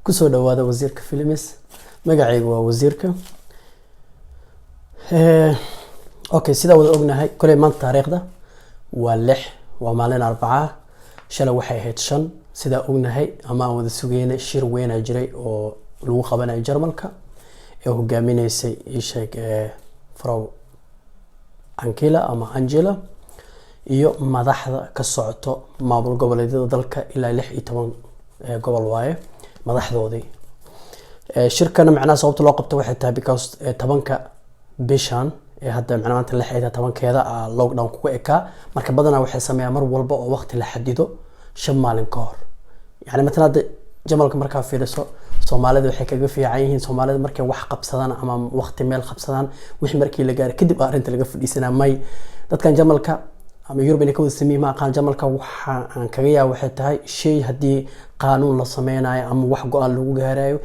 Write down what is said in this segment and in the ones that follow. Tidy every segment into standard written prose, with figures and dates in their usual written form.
kusoo dhawaada wasiirka Filimis magacaygu waa wasiirka okay sida wada ognahay kulay maanta taariikhda waa 6 waa maalin Arbaca shalay waxay ahayd 5 sida ognahay ama wada sugeynay shir weyn ay jiray oo lagu qabanay Jarmalka ee hogaaminaysay isheeg Frau Angela iyo madaxda ka socoto maamul goboleedyada dalka ilaa 16 gobol waaye madaxdoodii shirkana macnaha sababta loo qabto waxay tahay because 10ka bishan hadda macnaha maanta 16keeda lockdown ku ekaa marka badanaa waxay sameeyaan mar walba oo waqti la xadido 5 maalin ka hor yani matala Jamalka marka fiiriso Soomaalida waxay kaga fiican yihiin Soomaalida markay wax qabsadaan ama waqti meel qabsadaan wixii markii la gaar kadib arinta laga fadhiisanaa may dadkan Jamalka ama European ka wada sameeyay ma aqaan Jamalka waxa aan kaga yaa waxay tahay shay hadii qaanuun la sameeynayo ama wax go'aan lagu gaarayo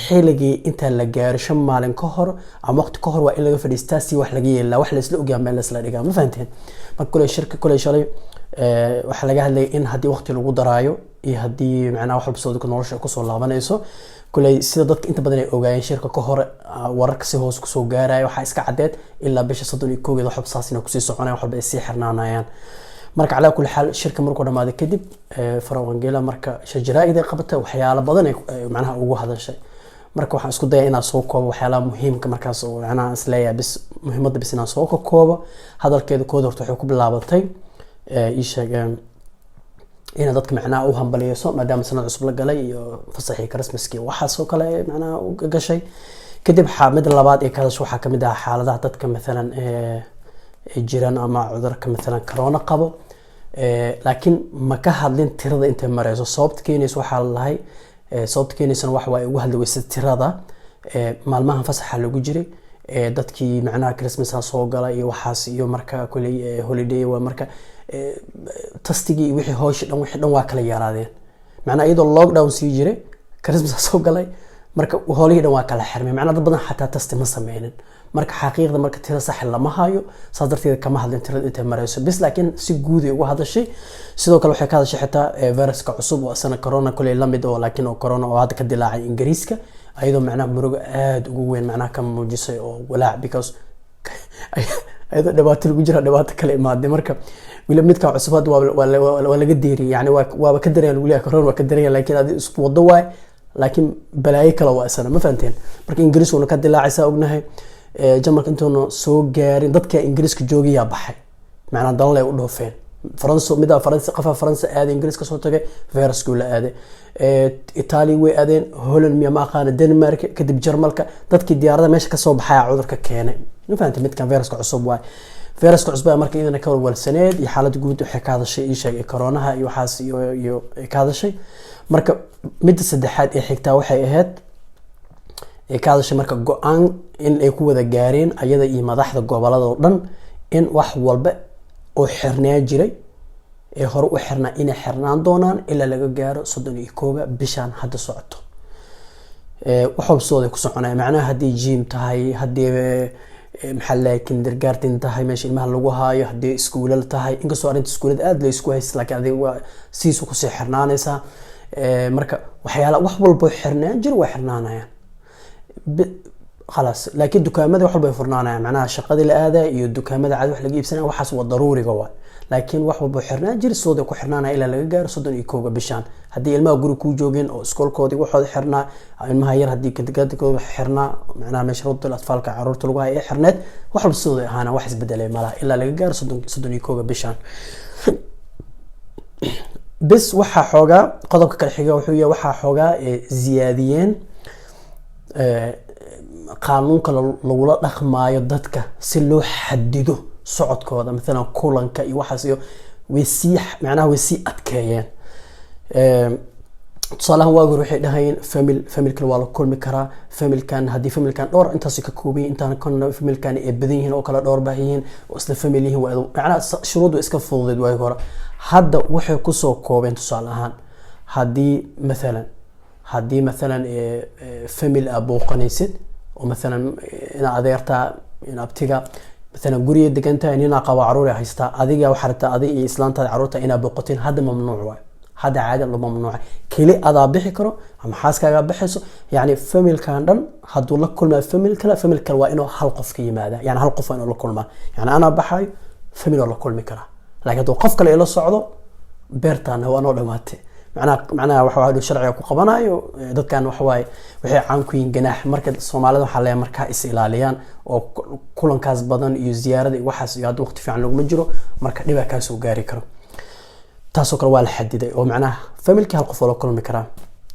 xilligii inta la gaaro 5 maalin ka hor ama waqti ka hor waa in laga fadhiistaa si wax laga yeelaa wax la isla ogaa meel la isla dhigaa ma fahanteen marka kulay shirka kulay shalay waxa laga hadlay in hadii waqti lagu daraayo iyo hadii macnaha wax bulshada nolosha ku soo laabanayso kulay sida dadka inta badan ay ogaayeen shirka ka hor wararka si hoos ku soo gaarayo waxa iska cadeed ilaa bisha 31 wax xubsaasina ku sii soconayaan waxba ay sii xirnaanayaan marka cala kulli xal shirka markuu dhamaaday kadib Frau Angela marka shajaraa'id ay qabatay waxyaalo badan ay macnaha ugu hadashay marka waxaan isku dayay inaan soo koobo waxyaalaha muhiimka markaas oo macnaha isleeyahay bis muhiimadda bis inaan soo koobo hadalkeeda kood horta wuxuu ku bilaabatay ii sheegeen in dadka macnaha u hambaliyayso maadaama sanad cusub la galay iyo fasaxii Christmaskii waxa soo kale macnaha u gashay kadib xaamid labaad ee kaas waxa kamid ah xaaladaha dadka midalan jiraan ama cudurka midalan corona qabo laakiin ma ka hadlin tirada inta marayso sababta keenayso waxa lahay sababta keenayso waxa way ugu hadlaysa tirada maalmahan fasaxa lagu jiray dadkii macnaha Christmas soo galay iyo waxaas iyo marka kulay holiday waa marka tastigii wixii dhan waa kala yaraadeen macnaha iyadoo lockdown sii jiray Christmas soo galay marka holiday dhan waa kala xirmay macnaha dad badan xataa tasti ma sameeyeen marka xaqiiqda marka tira sax lama hayo sadarteeda kama hadlin tirada inta marayso bis laakiin si guud ay uga hadashay sidoo kale waxay ka hadashay xitaa viruska cusub oo sana corona kulay la mid oo laakiin oo corona oo hadda ka dilaacay Ingiriiska ayadoo macnaha murugo aad ugu weyn macnaha ka muujisay oo walaac because ayadoo dhibaato lagu jira dhibaato kale imaaday marka wila midka cusub waa laga deeriyay yani waa ka dareen lagu leeyahay corona waa ka dareen laakiin aad isku wado waay laakiin balaayo kale waa sana ma fahanteen marka Ingiriisku ka dilaacaysa ognahay Jamalka intoona soo gaarin dadka Ingiriiska joogaya baxay macnaha dalal ay u dhoofeen Faransa aad Ingiriiska soo tagay virusku la aaday Italy way aadeen Holland ma aqaan Denmark kadib Jarmalka dadkii diyaarada meesha ka soo baxay cudurka keenay ma fahanteen midkan viruska cusub waay viruska cusub marka idana ka walsaneed iyo xaalad guud waxay ka hadashay ii sheegay corona iyo waxaas iyo ka hadashay marka mid saddexaad ee xigtaa waxay ahayd ka hadashay marka go'aan in ay ku wada gaareen ayada iyo madaxda gobolada oo dhan in wax walba oo xirnaa jiray ee hore u xirnaa inay xirnaan doonaan ilaa laga gaaro 31 bishan hadda socoto waxa soo ku soconay macnaha hadii gym tahay hadii maxalla kindergarten tahay meesha ilmaha lagu haayo hadii iskuulada tahay inkastoo arinta iskuulada aad la isku haysto laakiin adiga waa siisu ku sii xirnaanaysa marka waxyaalo wax walba xirnaan jir waa xirnaanayaan خلاص لكن دكامده wax walba ay furnaanayaan macnaha shaqadii la aaday iyo dukaamada cad wax laga iibsanaa waxaas waa daruuriga waa laakiin wax walba xirnaan jir soo ku xirnaanaya ilaa laga gaaro 31 bishan hadii ilmaha guri ku joogeen oo iskoolkoodii waxooda xirnaa ilmaha yar hadii kindergartenkooda xirnaa macnaha mashruucda atfaalka caruurta lagu hayo xirneed wax walba soo ahaana wax isbedelay malaha ilaa laga gaaro 31 bishan bis waxa xooga qodobka kale xiga wuxuu yahay waxa xooga ziyaadiyeen qaanuunka lagula dhaqmaayo dadka si loo xadido socodkooda mesela kulanka iyo waxaas iyo macnaha way si adkeeyeen tusaalahan waagu waxay dhahayeen familkan waa la kulmi karaa familkan hadii familkan dhowr intaas ka koobay intaan kan familkan ay badan yihiin oo kala dhowr baahiyiin oo isla family yihiin waa macnaha shuruudu iska fududeed way hore hadda waxay ku soo koobeen tusaalahan hadii مثلا family abooqanaysid oo مثلا ina adeerta ina abtiga مثلا guriga deganta ina qaba caruur ay haysta adiga waxa rabta adiga iyo islaantada caruurta ina booqatin hadda mamnuuc waay hadda caadi loo mamnuucay keli adaa bixi karo ama xaaskaaga bixayso yani familkan dhan haduu la kulmaa famil kale waa inuu hal qof ka yimaada yani hal qof waa inuu la kulmaa yani ana baxayo famil oo la kulmi kara laakiin haduu qof kale ila socdo beertaan waa noo dhamaatay macnaha waxa waa sharciga ku qabanayo dadkan waxa waay waxay caan ku yihiin ganaax marka Soomaalida waxa leeyahay marka is ilaaliyaan oo kulankaas badan iyo ziyaarada iyo waxaas iyo waqti fiican lagu jiro marka dhiba ka soo gaari karo taasoo kale waa la xadiday oo macnaha familka hal qof la kulmi kara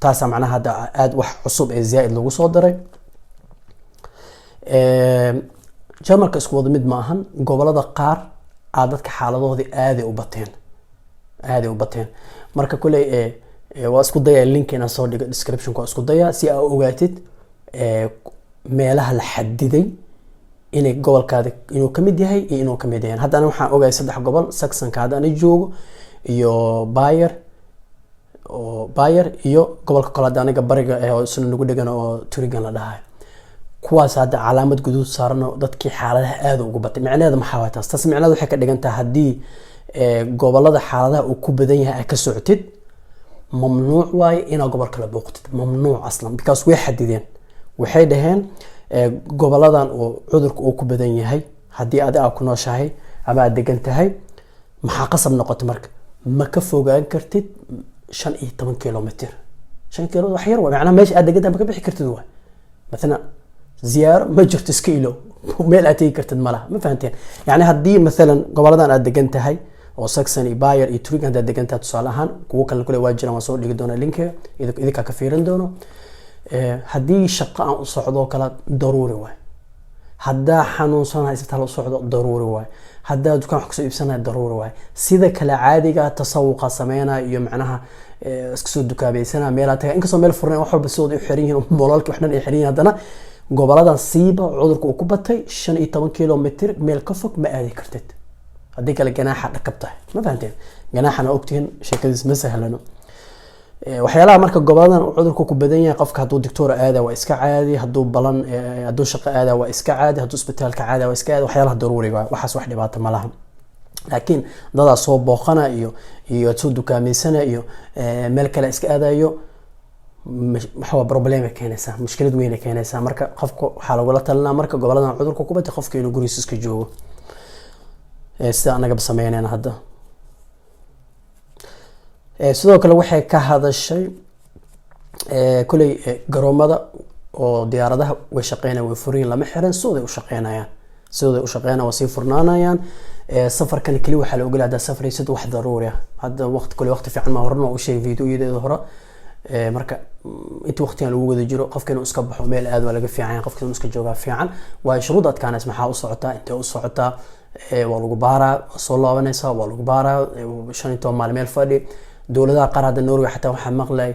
taas macnaha hada aad wax cusub ee zaaid lagu soo daray jamarka isku wada mid ma ahan gobolada qaar dadka xaaladoodii aad ay u bateen marka kulay waa isku daya linkina soo dhigo description ko isku daya si aad ogaatid meelaha la xadiday inay gobolkaada inuu kamid yahay iyo inuu kamid yahay hadda waxaan ogaay 3 gobol Saxon ka hadda joogo iyo Bayer iyo gobolka kale hadda aniga bariga oo isna nagu dhigan oo Turigan la dhahay kuwaas hadda calaamad guduud saarno dadkii xaaladaha aad ugu batay macnaheedu maxaa waay taas macnaheedu waxay ka dhigantaa hadii gobolada xaaladaha uu ku badan yahay ka socotid mamnuuc waay in gobol kala booqtid mamnuuc aslan because way xadideen waxay dhaheen goboladan oo cudurku uu ku badan yahay hadii aad ku nooshahay ama aad degan tahay maxaa qasab noqoto marka ma ka fogaan kartid 15 kilomitir 5 kilomitir wax yar waa macnaha meesha aad degan tahay ma ka bixi kartid waa مثلا زيارة ما جرت سكيلو ميل أتي كرت الملا ما فهمتين يعني هدي مثلا قبل أنا أدقنت هاي أو سكسني باير يتريك عند أدقنت تصالحان كوكل كل واجنا وصور لقي دونا لينك إذا كافيرن دونه هدي شقة صعدة كلا ضروري واي هدا حنون صنع يستهل صعدة ضروري واي هدا دكان حكسو يبسنا ضروري واي سيدا كلا عادي تسوق سمينا يمعناها اسكسو دكابي سنة ميلاتها إنك سو ميل فرنا وحول بسود يحرين ومولالك وإحنا يحرين هدنا gobolada siiba cudurku uu ku batay 15 kilomitir meel ka fog ma aadi kartid hadii kale ganaaxa dhakabtay ma fahanteen ganaaxana ogtiin sheekadiis ma sahlano waxyaalaha marka goboladan cudurku ku badan yahay qofka haduu doctor aada waa iska caadi haduu balan haduu shaqo aada waa iska caadi haduu isbitaalka caadi waa iska caadi waxyaalaha daruuriga waxaas wax dhibaato ma laha laakiin dada soo booqana iyo soo dukaameysana iyo meel kale iska aadayo maxaa problem keenaysa mushkilad weyn keenaysa marka qofku waxa lagu la talnaa marka goboladan cudurku ku batay qofka inuu gurigiisa iska joogo sida anaga sameeynayna hadda sidoo kale waxay ka hadashay kulay garoomada oo diyaaradaha way shaqeynayaan way furiin lama xiran sooday u shaqeynayaan waa sii furnaanayaan safarkan kali waxa la ogolaadaa safaraysid wax daruuri ah hadda waqti fiican ma horna u sheegay fiidiyoyada hore marka inta waqtigan lagu wada jiro qofka inuu iska baxo meel aad waa laga fiican qofka inuu iska jooga fiican waa shuruudad kaanas maxaa u socotaa inta u socotaa waa lagu baaraa soo laabanaysa waa lagu baaraa 15 maalin meel fadhi dawladaha qaar hadda Norway xataa waxa maqlay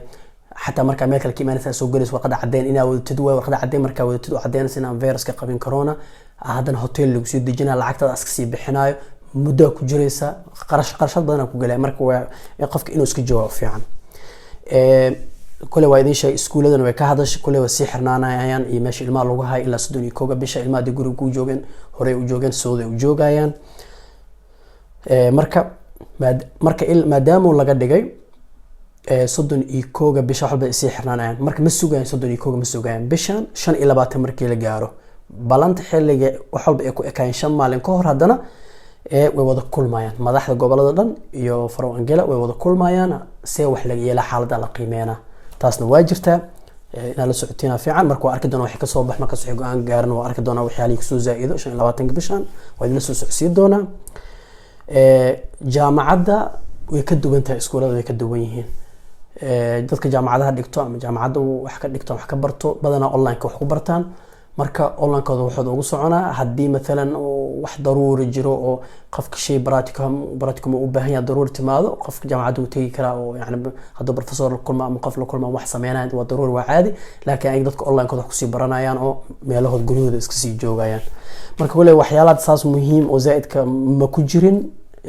xataa marka meel kale kiimaanaysa soo galayso warqad cadeen inaa wadtid warqad cadeen marka wadtid oo cadeynaysa inaan virus ka qabin corona hadan hotel lagu soo dejinaa lacagtada aska sii bixinayo muddo ku jiraysa qarashad badan ku galay marka waa qofka inuu iska joogo fiican kule waa idin shay iskuuladan way ka hadashay kule waa si xirnaanayaan iyo meesha ilmaha lagu hayo ilaa 31 bisha ilmaha guriga ku joogeen hore u joogeen sooday u joogayaan marka maadaama laga dhigay 31 bisha walba si xirnaanayaan marka ma sugayaan 31 ma sugayaan bishan 25 markii la gaaro balanta xilliga walba ay ku ekaayeen 5 maalin ka hor hadana way wada kulmayaan madaxda gobolada dhan iyo Faroangela way wada kulmayaan si wax laga yeelo xaaladda la qiimeena taasna waa jirtaa in la socotina fiican marka arki doona wax ka soo bax marka soo go'aan gaarno arki doona wax yaali ku soo zaa'ido 25 bishan waa idin soo socodsiin doona jaamacadda way ka duwan tahay iskuulada way ka duwan yihiin dadka jaamacadaha dhigto ama jaamacadda wax ka dhigto wax ka barto badana online ka wax ku bartaan marka online kooda wuxuu ugu soconaa hadii mesela wax daruuri jiro oo qofka shay practicum u baahan yahay daruuri timaado qofka jaamacadda uu tagi kara oo yani haduu professor la kulma ama qof la kulma wax sameeyaan waa daruuri waa caadi laakiin ay dadka online kooda ku sii baranayaan oo meelahood gurigooda iska sii joogayaan marka wali waxyaalaha saas muhiim oo zaidka ma ku jirin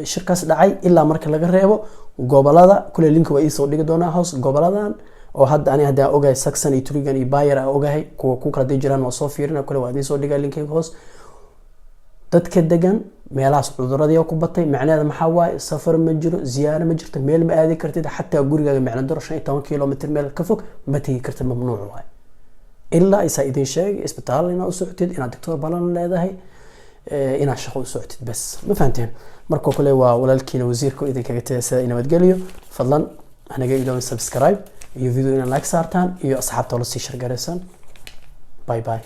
shirkaas dhacay ilaa marka laga reebo gobolada kule link waa isoo dhigi doonaa hoos goboladan oo hadda ani hadda ogahay Saxon iyo Turigan iyo Bayer ogahay ku kala jiraan waa soo fiirina kale waa idin soo dhigaa linkeyga hoos dadka degan meelahaas cuduradii ku batay macnaheedu maxaa waaye safar ma jiro ziyaaro ma jirto meel ma aadi kartid xataa gurigaaga macna daro 15 kilomitir meel ka fog ma tagi kartid mamnuuc waaye ilaa isa idin sheegay isbitaal inaad u socotid inaad doctor balan leedahay inaad shaqo u socotid bas ma fahanteen markoo kale waa walaalkiina wasiirka idin kaga tagay in nabadgeliyo fadlan anaga ilaa subscribe iyo video ina like saartaan iyo asxaabta la sii share gareysan bye bye